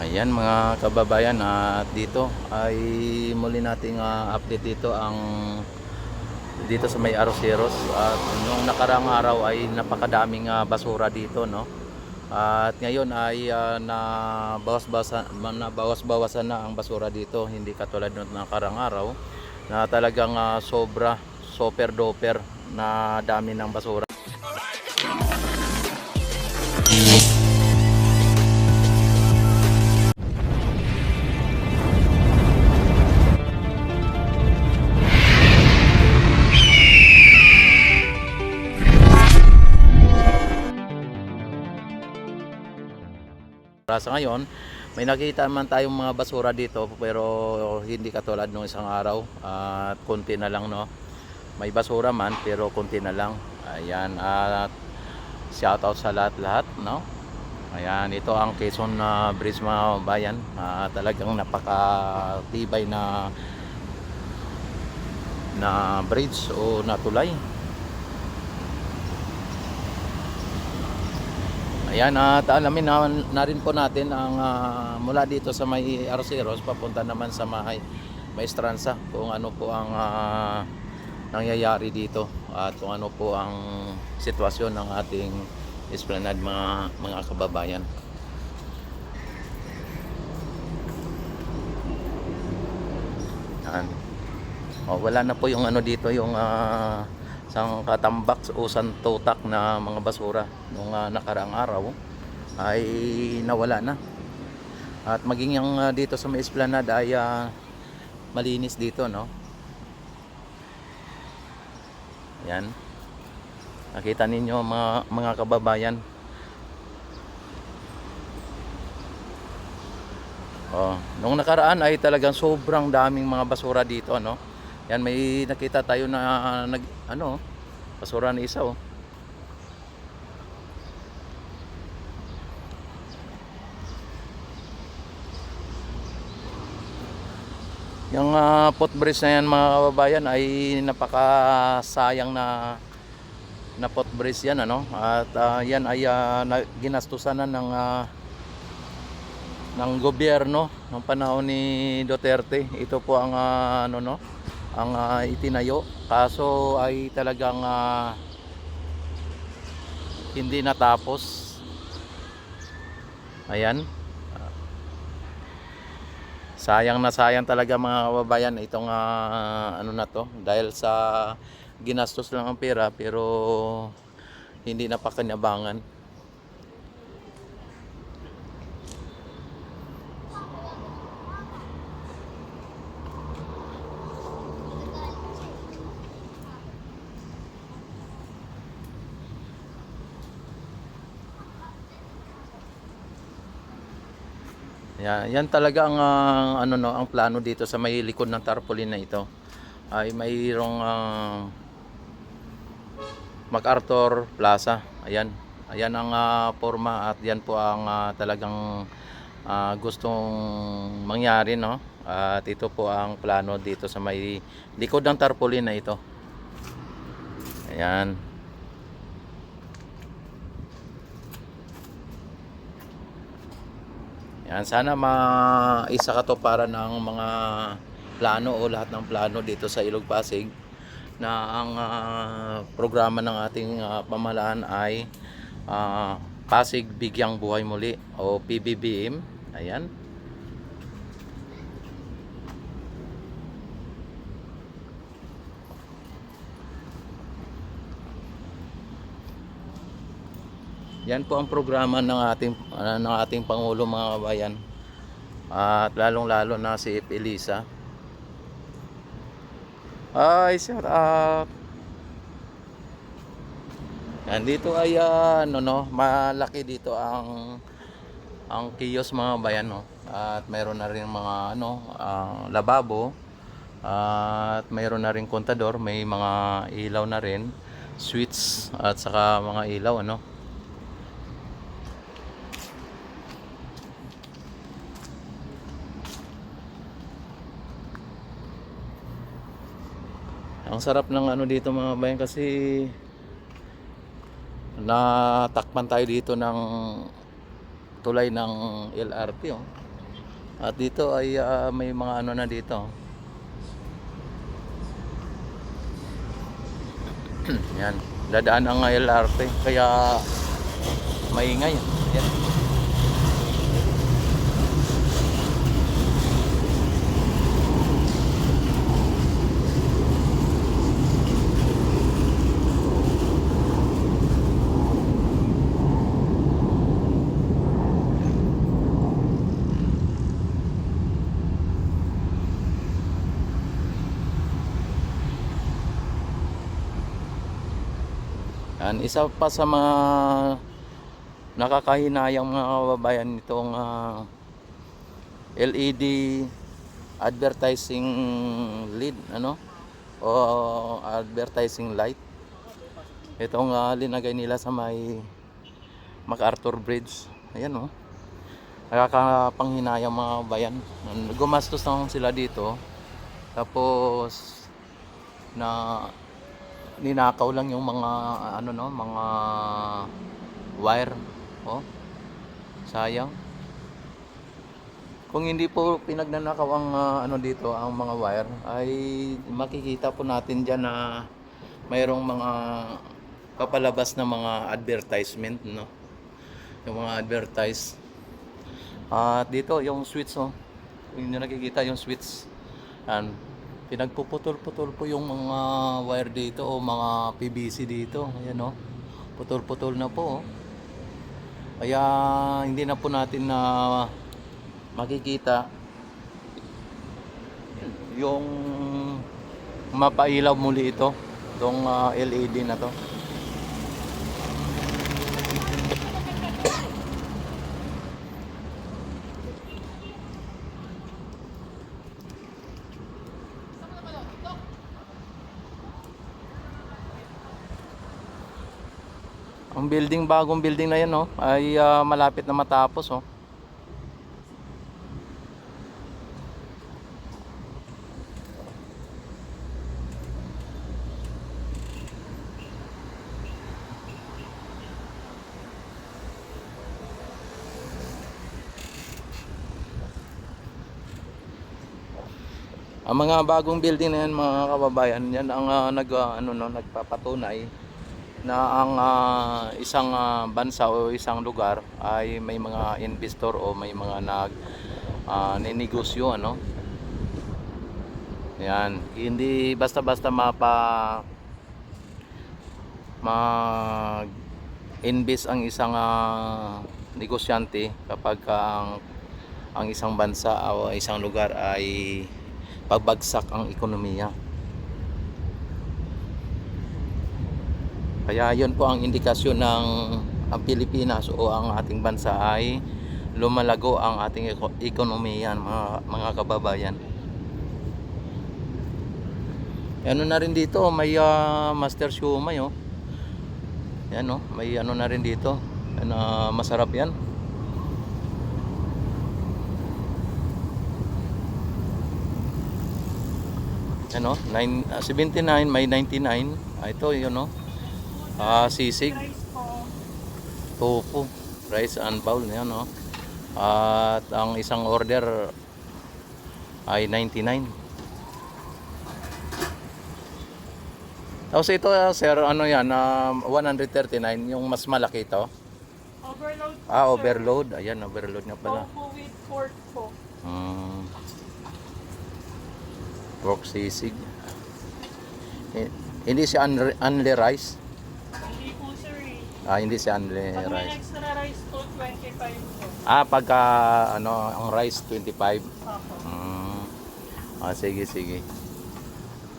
Ayan mga kababayan, at dito ay muli nating update dito ang dito sa may Arroceros. At nung nakarang araw ay napakadaming basura dito, no. At ngayon ay nabawas-bawasan na ang basura dito, hindi katulad nung nakarang araw na talagang sobra super doper na dami ng basura. Sa ngayon, may nakita man tayong mga basura dito pero hindi katulad nung isang araw, at konti na lang, no. May basura man pero konti na lang. Ayan, at shoutout sa lahat-lahat, no. Ayan, ito ang Quezon Bridge mga bayan. Talagang napakatibay na bridge o na tulay. Ayan, at alamin na rin po natin ang mula dito sa may Arroceros papunta naman sa may Estranza, kung ano po ang nangyayari dito at kung ano po ang sitwasyon ng ating esplanade mga kababayan. Yan. Wala na po yung ano dito, yung isang katambak o santutak na mga basura nung nakaraang araw ay nawala na. At maging yung dito sa may esplanade ay malinis dito, no. Yan, nakita ninyo mga kababayan. Nung nakaraan ay talagang sobrang daming mga basura dito, no. Yan, may nakita tayo na basura na isa, oh. Yung footbridge na yan mga kababayan ay napakasayang na footbridge yan, ano. At yan ay ginastusan na ng gobyerno ng panahon ni Duterte. Ito po ang ang itinayo, kaso ay talagang hindi natapos. Ayan, sayang na sayang talaga mga kababayan itong na to, dahil sa ginastos lang ang pera pero hindi napakinabangan. Yan talaga ang ang plano dito sa may likod ng tarpaulin na ito ay mayroong MacArthur Plaza. Ayan, ayan ang forma, at yan po ang talagang gustong mangyari, no. At ito po ang plano dito sa may likod ng tarpaulin na ito. Ayan. Yan, sana maisakatuparan ng mga plano o lahat ng plano dito sa Ilog Pasig, na ang programa ng ating pamahalaan ay Pasig Bigyang Buhay Muli o PBBM. Ayan. Yan po ang programa ng ating Pangulo mga kabayan, at lalong-lalo na si Elisa. Ay, shout out. Yan, dito ay malaki dito ang kiosk mga bayan, no. At mayroon na rin mga lababo, at mayroon na rin kontador, may mga ilaw na rin, switch at saka mga ilaw, ano. Ang sarap ng dito mga bayan, kasi natakpan tayo dito ng tulay ng LRT, oh. At dito ay may mga ano na dito. Yan, dadaan ang LRT kaya maingay. Yan. Yan, isa pa sa mga nakakahinayang mga kababayan nitong LED advertising lead o advertising light. Itong linagay nila sa may MacArthur Bridge. Ayan nakakapanghinayang mga kababayan. Gumastos lang sila dito, tapos na ninakaw lang yung mga mga wire. Sayang. Kung hindi po pinagnanakaw ang dito, ang mga wire, ay makikita po natin diyan na mayroong mga papalabas na mga advertisement, yung mga advertise. At dito yung switch, kung hindi nakikita yung switch, pinagpuputol-putol po yung mga wire dito o mga PVC dito. Ayan putol-putol na po. Kaya hindi na po natin na makikita yung mapailaw muli itong LED na to. Ang bagong building na yan ay malapit na matapos. Ang mga bagong building na yan, mga kababayan, yan ang nagpapatunay na ang isang bansa o isang lugar ay may mga investor o may mga ninegosyo. Yan, hindi basta-basta mag-invest ang isang negosyante kapag ang isang bansa o isang lugar ay pagbagsak ang ekonomiya. Kaya yun po ang indikasyon ng ang Pilipinas o ang ating bansa ay lumalago ang ating ekonomiya, mga kababayan. Ano na rin dito, may Master Siomay. Yan may na rin dito. Masarap yan. Ano, 79, may 99. Ito yun sisig, tofu, rice and bowl yan at ang isang order ay 99. Tapos ito sir, yan 139, yung mas malaki ito. Overload. Overload. Ayan, overload nga pala. Tofu with pork po. Pork sisig. Hindi siya only rice. Hindi po sir Hindi siya only Pag may rice. extra rice po, 25 po. Pagka ang rice 25. Opo. Sige.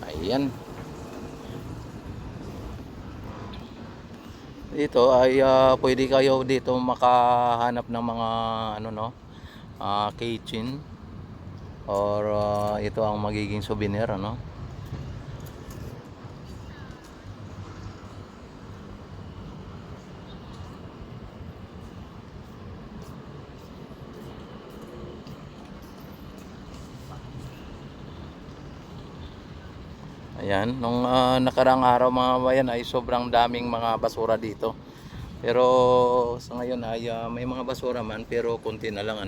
Ayan. Dito ay pwede kayo dito makahanap ng mga kitchen or ito ang magiging souvenir Ayan, nung nakaraang araw mga bayan ay sobrang daming mga basura dito. Pero sa ngayon ay may mga basura man pero konti na lang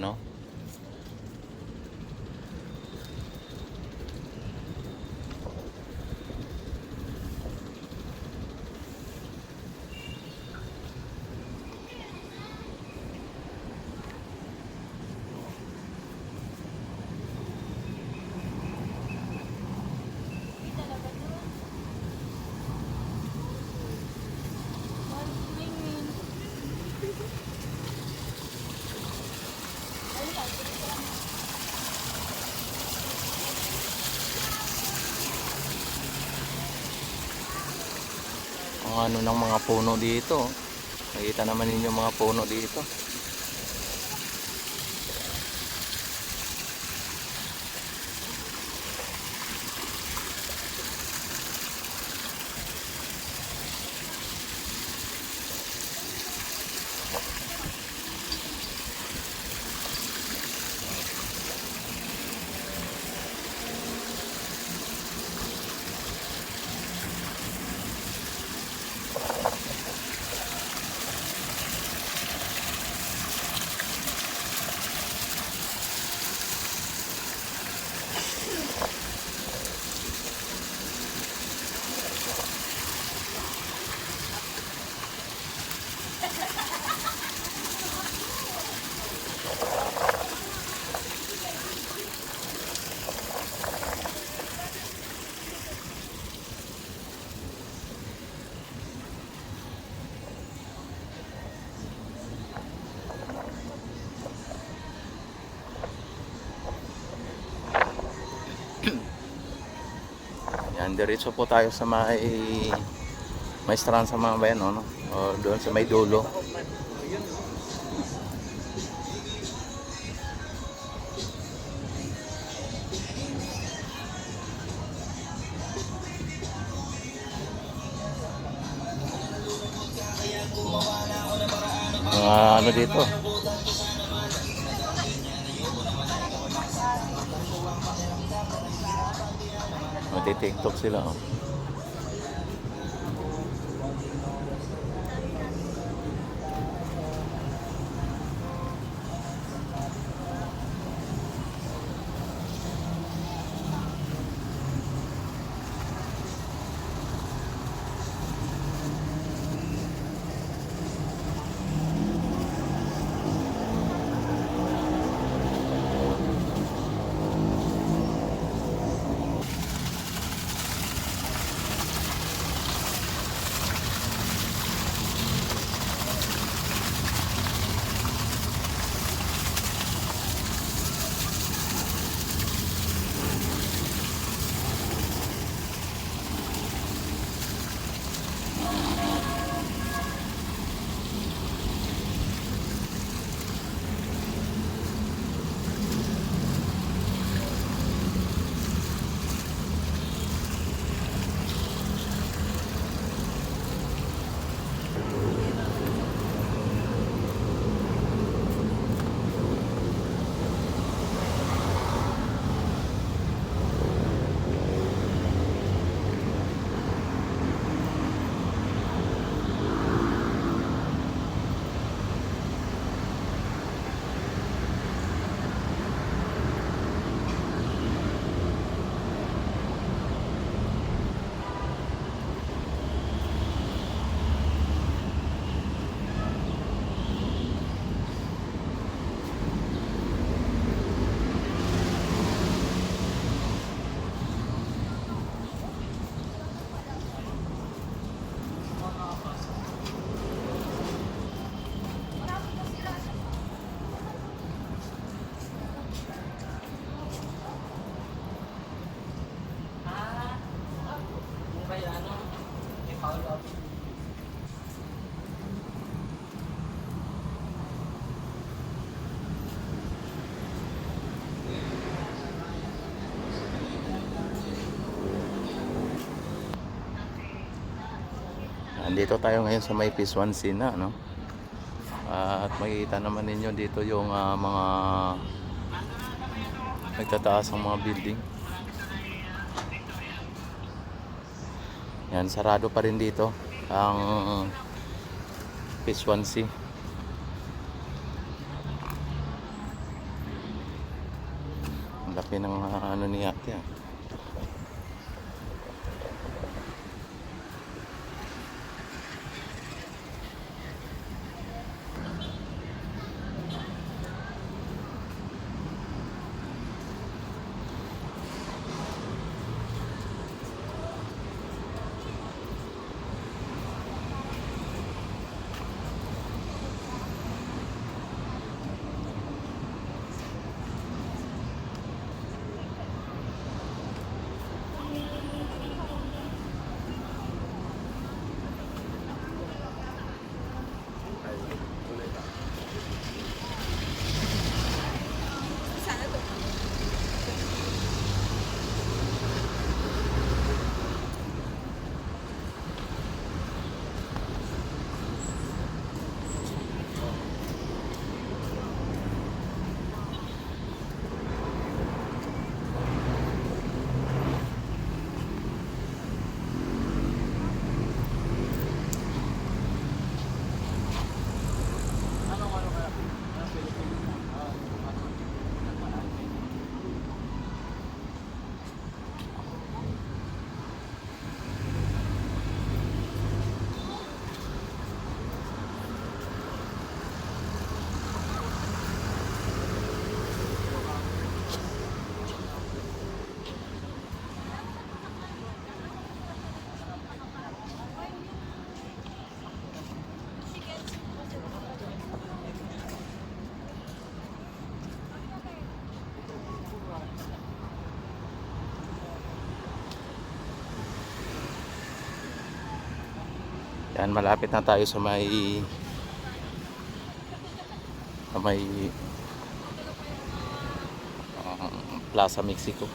ano ng mga puno dito. Nakita naman ninyo mga puno dito. Yan, diretso po tayo sa may strand sa mga bayan, no? O doon sa may dulo. Mga ano dito. Mati-TikTok sila, oh. Andito tayo ngayon sa may Phase 1C na, no? At makikita naman ninyo dito yung mga nagtataas ang mga building. Yan, sarado pa rin dito ang Phase 1C. Ang laki ng ano ni ate, ah. Yan, malapit na tayo sa may Plaza Mexico.